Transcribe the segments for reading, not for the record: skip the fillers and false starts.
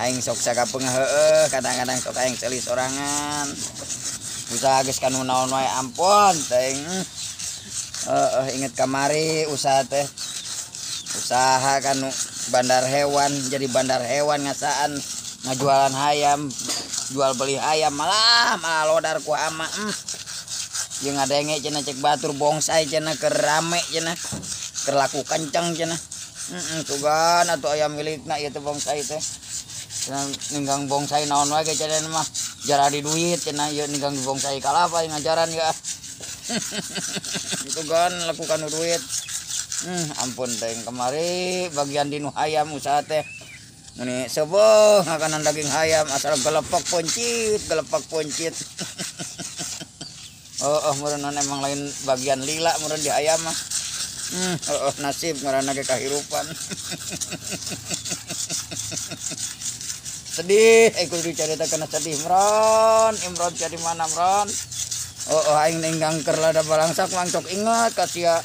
aing sok sakapeungah heueuh kadang-kadang sok aing seuli sorangan usaha geus kanu naon wae ampun teh inget kamari usaha teh usaha kanu bandar hewan jadi bandar hewan ngasaan ngajualan hayam jual beli hayam malah lodar ku ama jeung ngadenge cenah cek batur bongsai cenah keur rame cenah keur laku kenceng cenah tugan atuh aya milikna ieu teh bongsai teh cenah ninggang bongsai naon wae ge cenah mah jaradi duit cenah ieu ninggang bongsai kalapa ngajaran ya tugan lakukan duit ampun teh kemari bagian dinu hayam usaha teh meni seueuh ngakanan daging hayam asal gelepak poncit meureun emang lain bagian lila meureun di hayam mah nasib ngaranna ge kahirupan sedih kudu dicaritakeun sedih Imron jadi mana Imron aing ninggang keur lada balangsak mang sok inget ka sia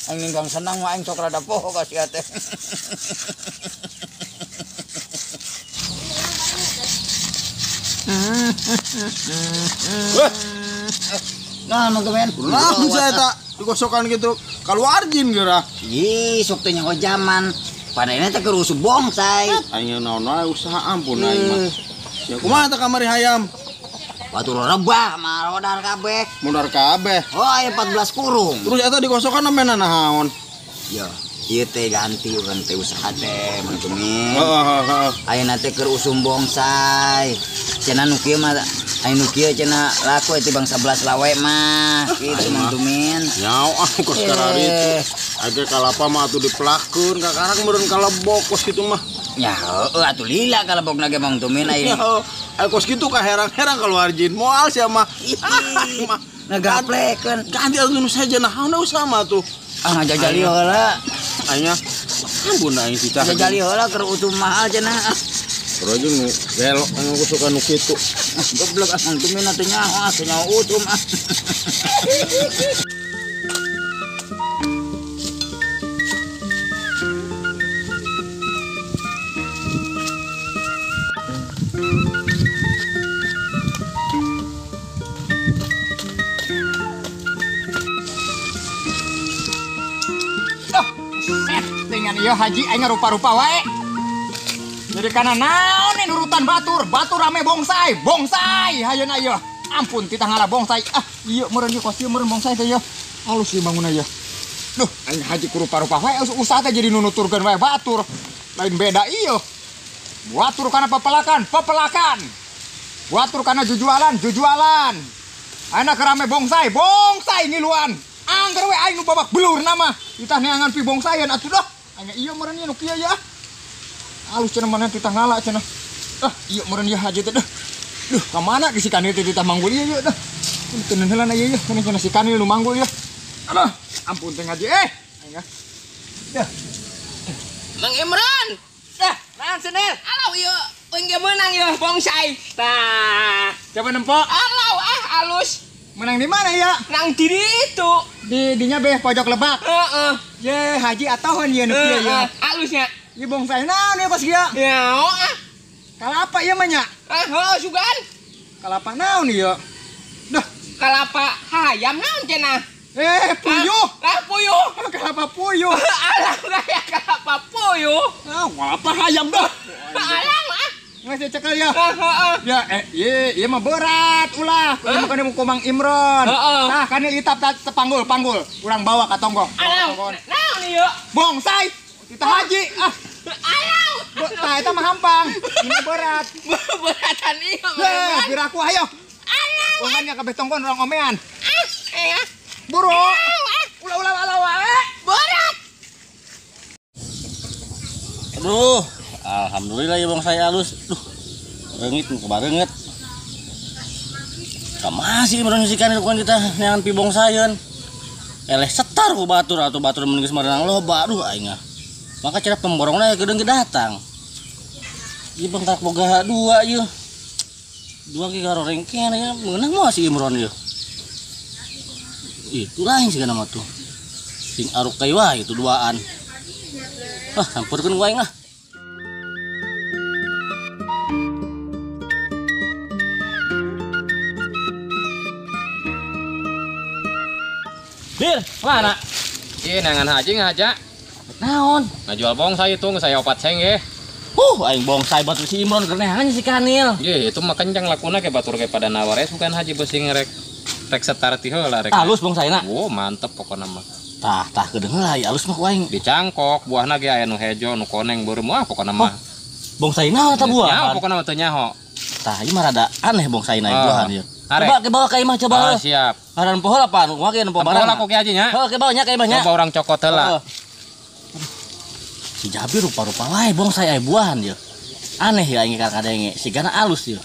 aing ninggang senang mah aing sok rada poho ka sia teh nah temen nah saya tak digosokan gitu keluar jin geura ih sok teh nyaho zaman padahal teh keur usub bongsai aing naon wae usaha ampun aing mah ya kumaha teh kamari hayam batur rebah mah modal kabeh oh aya 14 kurung terus eta digosokan namena naon ya ieu teh ganti urang teh usaha teh mantumin ayeuna teh keur usum bongsai cenah nu kieu mah aya nu kieu cenah laku ti bangsa 11 lawe mah kitu mantumin nyao kos karari itu age kalapa mah atuh dipelakeun kakarang meureun kalebok kos kitu mah ya heueuh atuh lila kalebokna ge mantumin aya kos kitu kaherang-herang keluar jin moal sia mah ngagaplekeun ganti atuh nu saja naon usaha mah tuh ngajajali heula anya ampun aing cicah ngajajali heula keur utum mahal cenah Bro jeung belok anu suka nu kitu goblok mantumin atuh nyaho utum Iya haji aing rupa-rupa wae. Jadi kana naon nih nurutan batur rame bongsai hayeuna ieu. Ampun titah ngala bongsai. Ieu meureun ieu kos ieu meureun bongsai teh ieu. Halus ieu bangunna ieu. Duh, aing haji ku rupa-rupa wae usaha teh jadi nunuturkeun wae batur. Lain beda ieu. Batur kana pepelakan. Batur kana jujualan. Ayeuna keur rame bongsai ngiluan. Angger we aing nu babak belur nama. Titah neangan pi bongsaeun atuh dah. Anya ieu meureun ieu nu kieu ya. Alus cenah mana titah ngala cenah. Ieu meureun ieu haji teh. Duh, ka mana si Kanil teh titah manggul ieu dah. Teuneun heula na ieu cenah si Kanil nu manggul ya. Aduh, ampun teh ngaji anya. Dah. Mang Imron. Naon Senel? Alau ieu euy ge meunang ieu bongsai. Tah, coba nempok. Alau alus. Menang di mana ya? Nang di ditu. Dinya beh pojok Lebak. Heeh. Ye, haji atohan ieu nu kieu ya. Alusnya. Ieu bongsai naon ieu kos kieu? Nyao Kalapa ieu mah nya? heuh sugan. Kalapa naon ieu? Duh, Kalapa hayam naon cenah? Puyuh. Puyuh. Kalapa puyuh. Alang gaya kalapa puyuh. Kalapa hayam dah. Alang Ngasih cekel ya. Ya, ieu mah berat ulah. Ieu mah kana Mang Imron. Nah, kana itap panggul. Urang bawa ka tonggo. Alang. Naon ieu? Bongsai. Kita haji. Alang. Tah eta mah hampang. Ini berat. Beratan ieu. Biraku hayo. Alang. Ulangannya kabeh tonggon urang omean. Ya. Buru. Ulah wae. Berat. aduh alhamdulillah ya bang saya halus duh rengit kebarenget masih menunjukkan itu kita neangan pi bongsayeun eleh setar ku batur atau batur meungeus marenang loba aduh aing maka cara pemborongna gedeung datang ieu bang tak boga dua ieu dua ki karo rengken ya meunang moal si Imron ieu itu lain sih nama tuh sing aruk kai wae itu duaan sampurkeun ku aing Nil, mana? Ieu nangan haji ngajak. Naon? Ngajual bonsai itu saya opat seng ge. Aing bonsai batu si Imron kerenehannya si Kanil. Ye, itu mah kencang lakuna ke batur ke pada nawares bukan haji besi ngerek. Rek setar ti heula rek. Halus bongsaina. Oh, mantep pokokna mah. Tah kedeung lah halus mah ku aing. Dicangkok buahna ge aya nu hejo nu koneng beureum mah pokokna mah. Bongsaina eta buah. Ya, pokokna mah teu nyaho. Tah ieu mah rada aneh bongsaina buahan ieu. Arek. Coba ke bawah ka imah coba. Ah, siap. Ngaran pohon apaan? Kumaha ke nu Barang barang. aku ki haji nya. Heuh ke bawahnya ka imahnya. Coba orang cokot heula. Si Jabir rupa-rupa wae bonsai aya buahan ieu. Aneh ya aing kadang-kadang sigana alus ieu.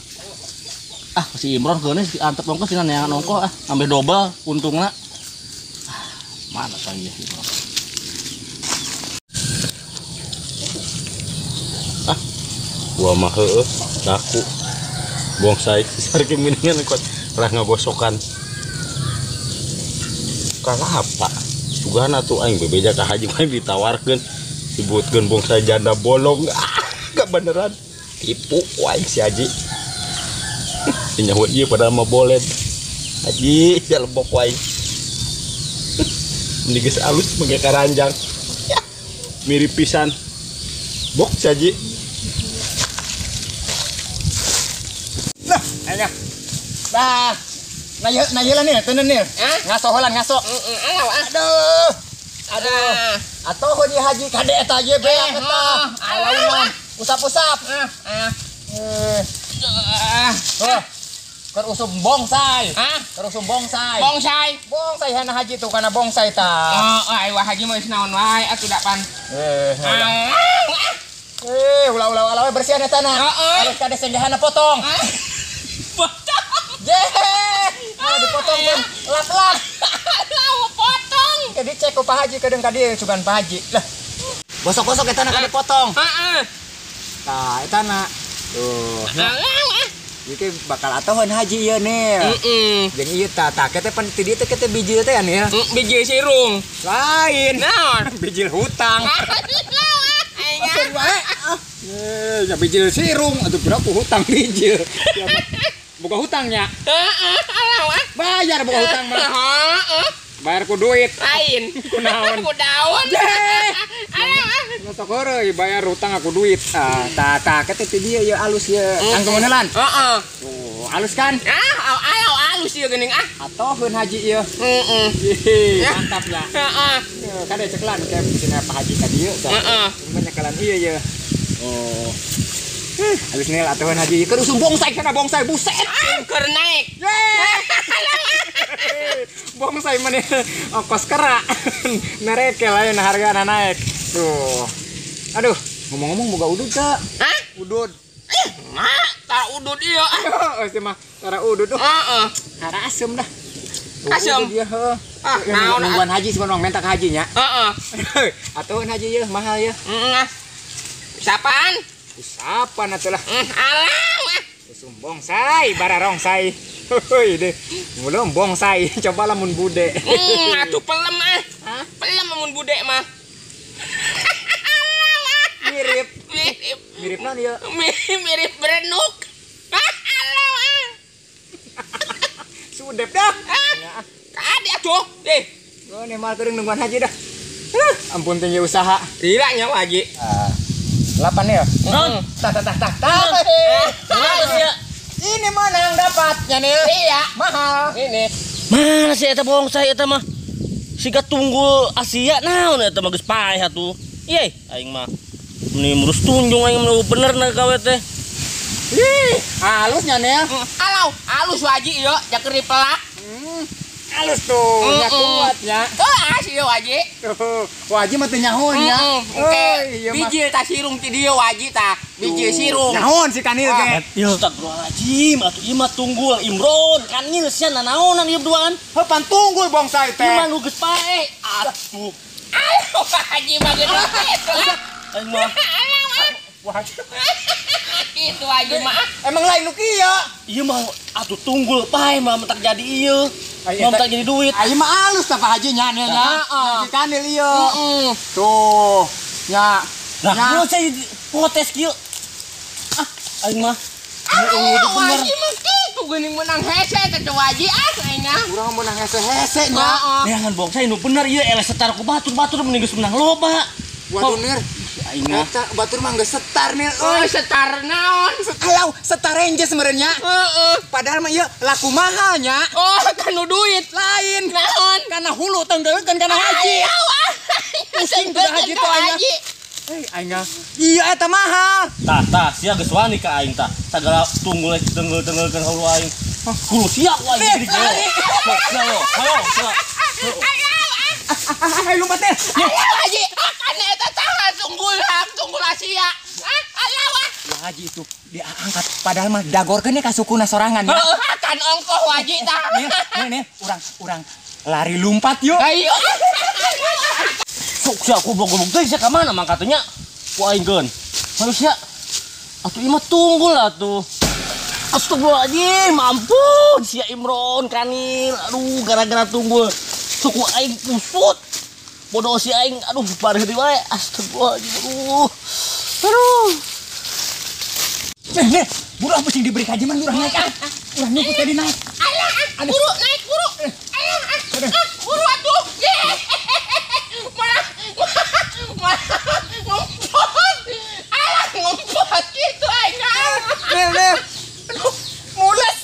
Si Imron keuneuh si antep ongkos cenah neangan ongkos ambil double untungna. Mana tah ieu Imron. Gua mah heueuh laku bonsai sareng miningan kuat lah ngagosokan kalah apa sugana tuh aing bebeja ka haji mah ditawarkeun disebutkeun bonsai janda bolong gak beneran tipu wae si haji nyawa ieu padahal mah boleh haji jalebok wae ini geus alus menge karanjang ya, mirip pisan bok si haji. Ayo. Dah. Nah yeula nih, teu nih. Ngaso heulan ngaso. Aduh. Atuh di haji kade eta ye beak eta. Alaunan. Usap-usap. Keur usum bonsai. Keur usum bonsai. Bonsai hana haji tuh kana bonsai ta. Ai wah haji mah naon wae atuh dak pan. Ulah bersihan eta na. Alus kade senggahana potong. Dipotong kan lap-lap. Potong. Jadi cek ku Pak Haji kadang kadieu cuban Pak Haji. Lah. Gosok-gosok eta na kade potong. Tah eta na. Tuh. Ieu bakal atohan haji ieu nih. Jeung ieu tah kete pan ti dieu teh kete biji teh ya nih. Biji sirung. Lain. Naon? Biji hutang. Ya biji sirung atuh berapa hutang biji. Boga hutangnya. Bayar boga hutang mah. Bayar ku duit. Lain. Kunaon? Ku daun. Ngesok heureuy bayar hutang aku duit. Tah kete ti dieu ye alus ye. Angkeun lan. Tuh, alus kan? Alus ieu geuning Atoheun haji ieu. Mantap ya. Kade ceklan ke cenah Pak Haji ka dieu tah. Banyak kalan ieu ye. Oh. Habis nil atuhan haji keur usum bonsai kana bonsai buset. Keur naik. Bonsai mah ongkos kera. Narekel aya hargana naik. Tuh. Aduh, ngomong-ngomong boga udud teh. Udud. Tak udud ieu. Euy mah tara udud tuh. Hara asem dah. Asem. Dia heuh. Naon nungguan haji sebenarnya minta ke hajinya. Atuhan haji ye mahal ye. Sapaan? Usapan atuh lah. Alam. Usum bonsai, bara rongsai. Heuy deh. Mulem bonsai, coba lamun bude. Atuh pelem Pelem mun bude mah. Mirip. Mirip naon ieu? Mirip berenuk. Alam. Sudep dah. Kade atuh. Oh, ini mal keuring nungguan haji dah. Ampun teh usaha. Tidak nyawa haji. 8 ya? Tah. Kenapa sih ya? Ini mana yang dapat, Nyanil? Iya. Mahal. Ini. Mana sih eta bonsai eta mah? Siga tunggul Asia naon eta mah geus paeh atuh. Ieu aing mah meni murus tunjung aing mah bener na gawe teh. Halus Nyanil. Alus haji ieu jaker dipelak. Halus tuh, nya kuatnya. Kelas ieu haji. Tuh, haji mah teu nyahoan nya. Biji tah sirung ti dieu haji tah. Biji sirung. Nyahoan si Kanil ge. Ya astagfirullahaladzim atuh ieu mah tunggul Imron Kanil sia nanaonan ieu duaan. Heupan tunggul bonsai teh. Ieu mah nu geus paeh. Atuh. Aduh haji mah geus Aing mah itu haji mah. Emang lain nu kieu. ieu mah atuh tunggul paeh mah mentak jadi ieu. Mah mentak jadi duit. Ayo mah halus tah Pak Haji nya nya. Si Kanil ieu. Tuh, nya. Nah, kalau saya protes kieu. Aing mah Haji mah kitu geuning menang hese teh Haji aing. Urang menang hese-hese nya. Heeh. Neangan bongsai nu bener ieu eleh setar ku batur mending geus menang loba. Waduh Nir. Aing mah Eta batur mah geus setar Nir. Oh, setar naon? Alau setar renjes sebenarnya. Heeh. Padahal mah ieu laku mahal nya. Oh, kanu duit Lain. naon? Karena hulu tenggeulkeun kana haji. Pusing teu haji teh aing. Aing iya eta mahal. tah sia geus wani ka aing tah. Sagala tunggul tenggel-tenggelkeun haulu aing. Kudu siap wae gede ge. Hayo. Ayo lompat Nir. Ayo Haji, kan eta tah tunggul Asia. Ayo. Ya haji itu dia angkat padahal mah dagorkeun ka sukuna sorangan ya. Heeh, kan ongkoh Haji tah. Nih, urang lari lompat yuk. Ayo. Sok sia goblok-goblok teh sia ka mana mangkatnya? Ku aing geun. Hayo sia. Atuh ieu mah tunggul atuh. Astagfirullahaladzim, ampun sia Imron Kanil. Aduh gara-gara tunggul suku aing kusut. Bodoh si aing, aduh parah di wae. Astagfirullahaladzim. Aduh. Nih, buru apa sih diberi kajiman urang naik ah. Urang nyumput tadi naik. Buru naik buru. Ayo, buru atuh. Ngompot. Alah ngompot gitu aing. Nir. Aduh, mules.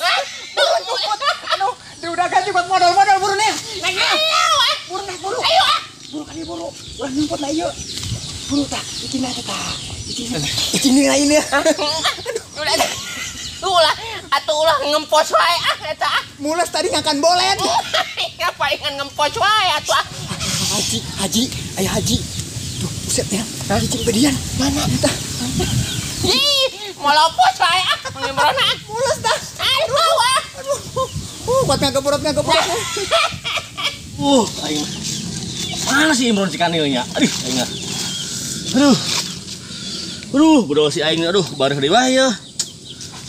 Nyumput. Aduh, dia udah ganti buat modal buru Nir. Buru naik buru. Ayo. Buru kali buru. Urang nyumput na ieu. Buru tah, icin na tah. Icin na ini. Ulah ulah ngempos wae eta. Mules tadi ngakan bolen. Ngapain ngempos wae atuh. Haji, ayah haji. Tuh, buset ya. Cicing bedian. Mana eta? Ih, mau lopos wae ngemrona. Mules dah. Aduh. Buat ngagebrot. Aing. Mana si Imron si Kanilnya? Aing. Aduh, bodoh si aing aduh bareh deui wae ya.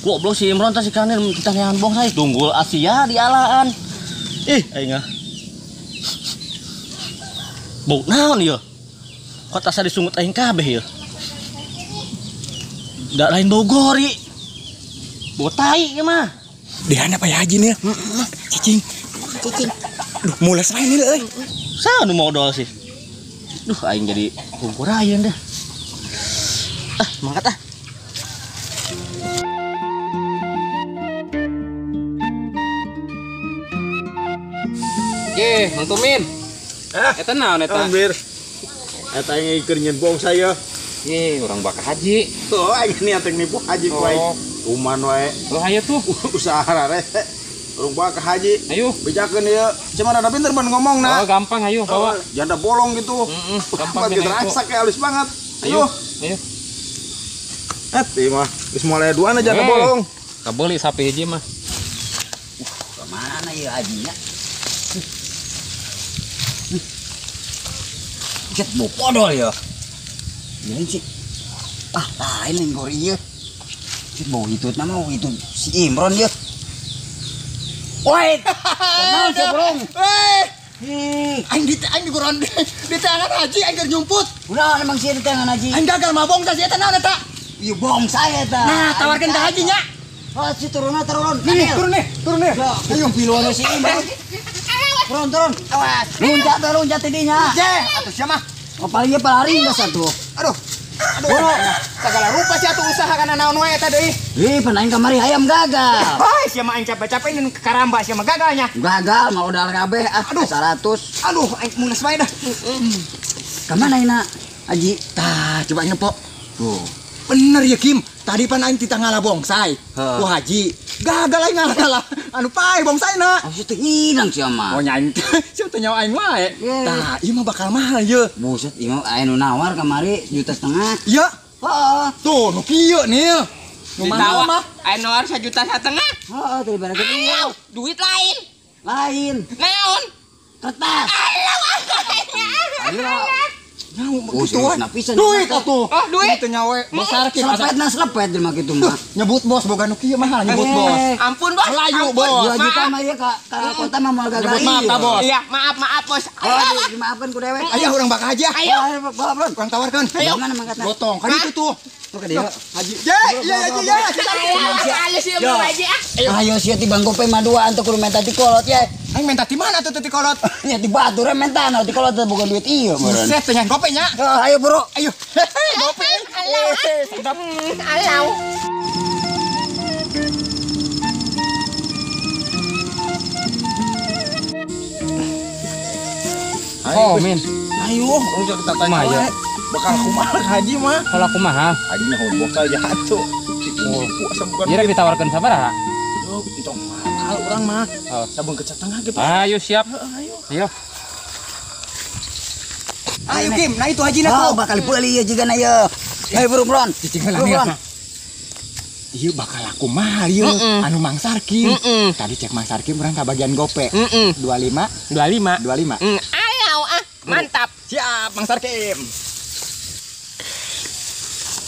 Goblok si Imron teh si Kanil kita neangan bongsai tunggul Asia di alaan. Aing. Bau naon ieu? Kok asa disungut aing kabeh ieu? Da lain bau gori. Bau tai ieu mah. Dihana apa ya haji nih? Cicing. Duh, mules wae nih euy. Saha nu modal sih? Duh aing jadi kumpurayeun dah. Mangkat ah. Ge, Mang Tumin. Eta naon eta? Hampir. Eta yang keur nyen bong saya. Urang bakal haji. Oh, aing niat nipu haji ku aing. Kuman wae. Lo hayo tuh. Usaha rare. Urang bawa ke haji. Ayo. Bejakeun ieu. Cuman ada pinter ban ngomongna. Oh, gampang ayo bawa. Janda bolong gitu. Gampang Kita rasak kayak halus banget. Ayo. Mah. Geus mulai duana janda bolong. Kabeli sapi hiji mah. Kemana ya hajinya? Cet bopodol ya. Ini sih. Lain yang gori ya. Cet bau itu nama itu si Imron ya. Woi, tenang si Bro. Aing di goron di tangan haji aing keur nyumput. Udah emang sih di tangan haji. Aing gagal mabong tah eta naon eta? Iya bong saya ta. Nah, tawarkeun ka hajinya. Oh, si turun. Nih, turun nih. Ayo piluan si Imron. Turun. Awas. Loncat tidinya. Atuh sia mah. Oh, palingnya pelari enggak satu. Aduh. Segala rupa sih atuh usaha kana naon wae eta deui. Panain kamari ayam gagal. Hoi, sia mah aing capek-capek ini karamba sia mah gagalnya. Gagal mau modal kabeh. Aduh. 100. Aduh, aing mules wae dah. Kemana Ina? Haji. Tah, coba nyepok. Tuh. Bener ya Kim, tadi pan aing titah ngalah bongsai. Ku haji. Gagal aing ngalah. Anu pae bongsaina. Oh, situ hilang sih mah. Oh nyanyi. Siapa tanya aing wae. Ye. Tah, ieu mah bakal mahal ye. Buset, ieu anu nawar kamari 1,5 juta. Iya. Heeh. Tuh, nu kieu nih. Nu mahal mah. Anu nawar 1,5 juta. Heeh, daripada Ayo, duit lain. lain. Naon? Kertas. Ayo. Nyau Oh, begitu wae. pisan. Duit atuh. Oh, duit. Itu nyawe. Besar Kim. Selepet mah kitu mah. Nyebut bos boga nu kieu mahal nyebut bos. Ampun, Bos. Melayu, Ampun. Bos. 2 juta Maaf. mah ieu ka kota mah moal gagal. Nyebut maaf, Bos. Iya, maaf, Bos. Oh, dimaafkan ku dewek. Aya urang bakal aja. Ayo. Bawa, Bro. Urang tawarkeun. Ayo. Mana mangkatna? Gotong. Kan itu tuh. Tuh dia. Haji. Iya Haji ya. Ayo sih lu Haji ah. Ayo sia ti bangko pe maduaan tuh kudu menta di kolot ya. Aing minta di mana tuh teti kolot? Ya di batu re menta di kolot teh bukan duit ieu meureun. Set pengen gopenya. Ayo bro. Ayo. Gope. Alau. Oh, Min. Ayo, udah kita tanya. Ayo. Bakal kumaha Haji mah? Kalau aku mah, Haji mah hobok saja atuh. Oh, puasa bukan. dia ditawarkan sabaraha? Yo, itu mahal urang mah. Sabun ke tengah ge. Ayo siap. Ayo. Ayo Kim, nah itu Haji Oh, bakal beli ya juga na ye. Ayo bro bron. Cicing lah. Iya bakal aku mahal ieu anu Mang Sarkim. Tadi cek Mang Sarkim urang ka bagian gope. 25. Alau ah. Mantap. Siap Mang Sarkim.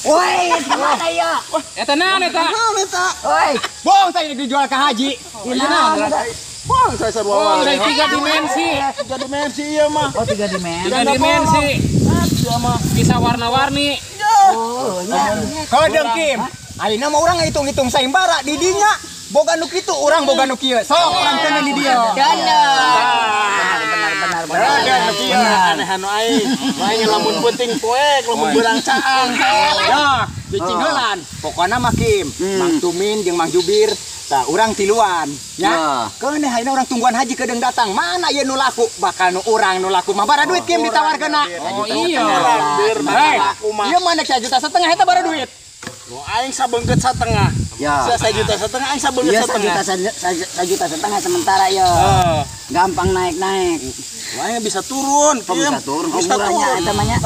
Woi, kemana ya? Eta naon eta? Woi, Bong saya dijual ke Haji. Bang, saya sarua. Dari 3 dimensi. 3 dimensi ieu mah. oh 3 dimensi. 3 dimensi. Bisa warna-warni. Oh, ya. Kodeng Kim. Ayeuna mah urang ngitung-ngitung saimbara di dinya. Boga nu kitu urang boga nu kieu. Sok urang teu di dieu. Benar. Aneh anu aing. Aing lamun penting poek, lamun beurang caang. Ya, cicing heulan. Pokona mah Kim, Mang Tumin jeung Mang Jubir, tah urang tiluan, ya. Keuneh ayeuna urang tungguan Haji kedeung datang. Mana ieu nu laku? Bakal nu urang nu laku mah bara duit Kim ditawarkeunna. Oh iya. Bir Hei, laku mah. ieu mah nek 1,5 juta eta bara duit. Nu aing sabeungkeut satengah. Ya. Saya 1,5 juta aing sabeungkeut Iya satengah. 1,5 juta sementara ya. Gampang naik-naik. Aing bisa turun. Oh, bisa turun. Oh, Bisa murahnya turun. eta mah nya.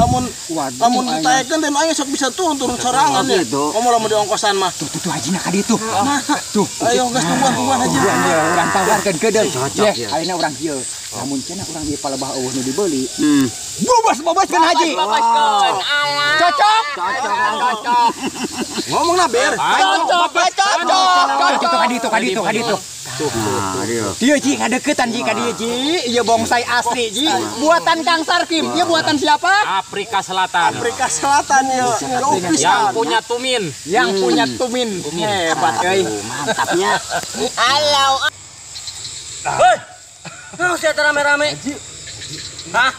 Lamun ditaekeun teh aing sok bisa turun sorangan Oh, ya. gitu. Kamu lamun di ongkosan mah. Tuh Hajina ka ditu. Tuh. Ayo geus tungguan aja. Urang tawarkeun kedeung. Cocok, Ya, ya. ayeuna urang kieu. Lamun cenah urang ieu palebah eueuh nu dibeli. Bobos-boboskeun Haji. Boboskeun. Cocok. Cocok. Ngomongna ber. Cocok. Ka ditu. Ieu Ji ngadeuketan Ji ka dieu Ji. Ieu bonsai asli Ji. Buatan Kang Sarkim. Ieu buatan siapa? Afrika Selatan. Afrika Selatan ya. Jauh Yang pisan. punya Tumin. Yang punya Tumin. Hebat euy. Mantapnya. Alau. Hei. Nah, saya rame-rame. Hah?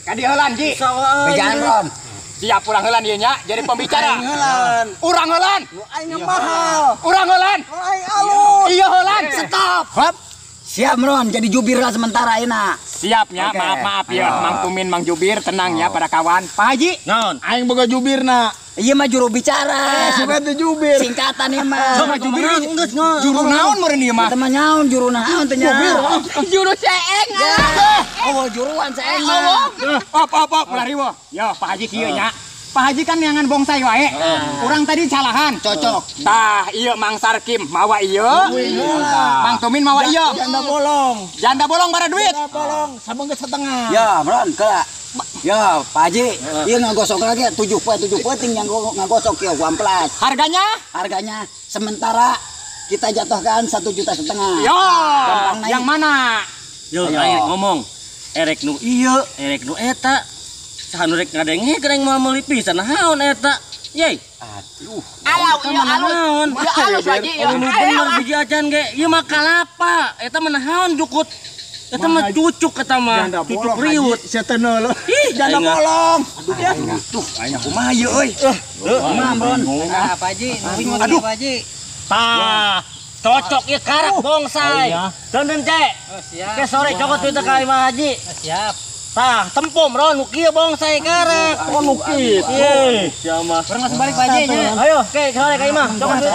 Ka dieu heulan Ji. Bejangan bron. Siap urang heulan ieu nya jadi pembicara. Helan. Urang heulan. Aing mahal. Urang heulan. Aing alus. Ieu heulan. Stop. Hop. Siap bron, jadi jubir lah sementara ayeuna. Siapnya, Oke. maaf ya, Mang Tumin, Mang Jubir, tenang ya pada kawan. Pak Haji, Naon? Aing boga jubirna. Iya mah juru bicara. Suka teh jubir. Singkatan ieu mah. Sok Jubir, Geus ngomong. juru naon meureun ieu mah? Eta mah nyaon juru naon teh nya. Juru ceeng. Oh, juruan saeng mah. Op, mulariwo. Yo, Pak Haji kieu nya. Pak Haji kan neangan bongsai wae. Urang tadi salahan. Cocok. Tah, ieu Mang Sarkim mawa ieu. Mang Tumin mawa ieu. Janda bolong bara duit. Tolong, sabeungkeut setengah. Ya, bron, kela. Ya, Pak Haji, ieu ngagosok lagi 7 peuting yang ngagosok ieu amplas. Harganya? Harganya sementara kita jatuhkan 1,5 juta. Yo, Gampang naik. yang mana? Yo, Ayo. aing ngomong. Erek nu ieu, erek nu eta. Sahan rek ngadenge kereng mau meuli pisan naon eta. Yey. Alau iya alus. Naon? Iya alus Haji. Kalau nu bener biji acan ge, ieu mah kalapa. Eta mah naon jukut. Eta mah cucuk eta mah. Cucuk riut. Sia teh neuleuh. Ih, Janda aing bolong. Tuh, ayeuna kumaha ieu euy. Kumaha, Bron? Apa Haji? Aduh. Tah, cocok ieu karak bonsai. Teuneun cek. Ke sore cokot teh ka Imah Haji. Siap. Tah, tempom ron nu kieu bonsai karak. Oh, nu kieu. Ieu, sia mah. Kurang langsung balik Pak Haji nya. Ayo, ke sore ka Imah, cokot teh.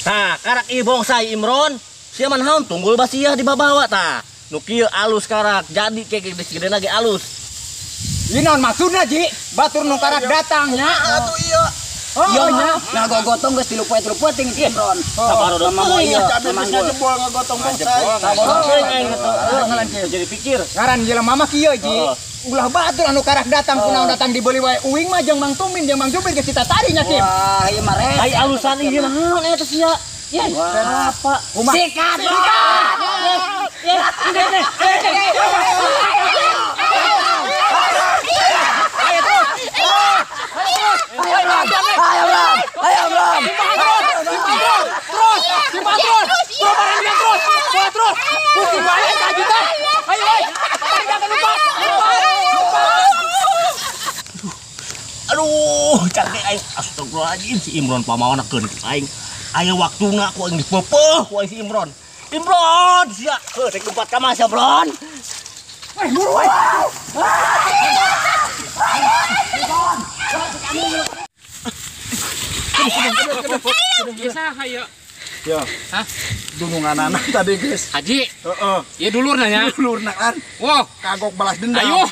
Tah, karak ieu bonsai Imron. Sia mah naon tunggul basiah di babawa tah. Nu kieu alus karak, jadi ke gedena ge alus. Ieu naon maksudna Ji? Batur nu karak datang nya. Atuh ieu. Oh, Iya nya. nya. Nah, gotong geus 3 ting sih, Bron. Sabar Sama mau iya. Cabe geus ngajebol ngagotong bonsai. Jadi pikir. Ngaran jelema mah kieu Ji. Ulah batur anu karak datang kunaon datang dibeli wae. Uing mah jeung Mang Tumin jeung Mang Jubir geus kita tadinya Kim. Wah, ieu mah res. Ai alusan ieu naon eta sia? Ye, apa? Sikat. Ayo, Aduh, cantik aing. Astagfirullahaladzim si Imron pamaonakeun aing. Aya waktuna ku aing dipeupuh ku aing si Imron. Imron, sia. Heuh, rek tempat ka mah sia, Imron. Buru we. Biasa hayo. Ya. Hah? Dunungan anak tadi guys. Haji, Heeh. ya dulur nanya. Lurna kan. Wow, Kagok balas dendam. ayo.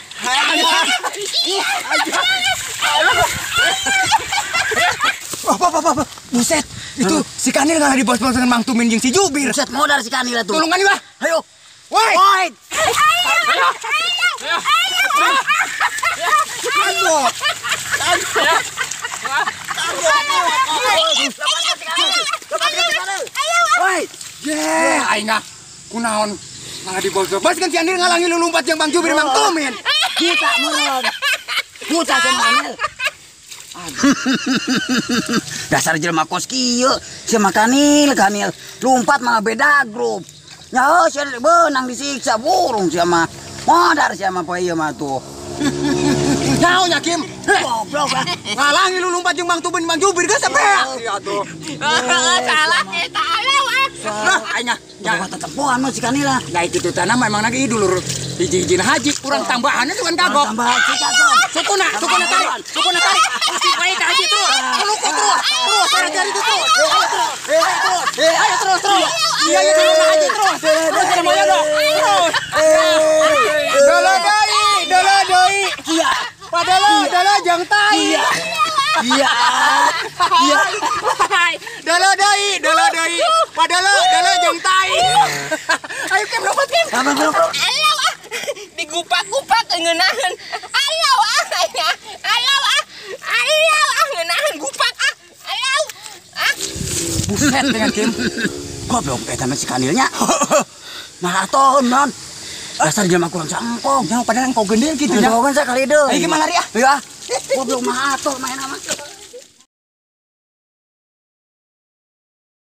Apa. Buset. Itu si Kanil ngalah di bos-bos dengan Mang Tumin jeung si Jubir. Buset modar si Kanil tuh. Tolongan ieu, Ayo. woi. Woi. Woi. Ye, aing kunaon ngalah di bos-bos kan si Kanil ngalangi lulumpat jeung Mang Jubir Mang Tumin. Kita meureun. Buta sama Kanil. Dasar jelema kos kieu, sama Kanil lumpat malah beda grup. Nya sia beunang disiksa burung sia mah. Modar sia mah poe ieu mah tuh. Naon nya Kim? Goblok lah. Ngalangi lulumpat jeung Mang Tumin Mang Jubir geus sampean. Iya tuh. Salah kita Lah aing Ya tetep poan mah si Kanil lah. Nah itu tuh tanah memang lagi dulur hiji-hijin haji kurang tambahannya cuman kagok. Tambah si kagok. Sukuna tarik. Masih baik haji terus. Pelukut terus. Saya cari itu terus. Ayo terus. Iya haji terus. Terus semuanya dong. Terus. Dolo doi. Iya. Padahal jang tai. Iya. Dolo doi. Padahal jang tai. Ayo Kim lompat Kim. Bro. Alau ah, digupak-gupak ngeunaheun. Alau ah, ngeunaheun gupak ah. Alau ah. Buset dengan Kim. Goblok eta mah si Kanilnya. Nah atoh non. Dasar jelema kurang sangkong. Yang padahal engkau gendil gitu Nya kan sakali deui. Ayo gimana ria? Ya. Goblok mah atoh main mah.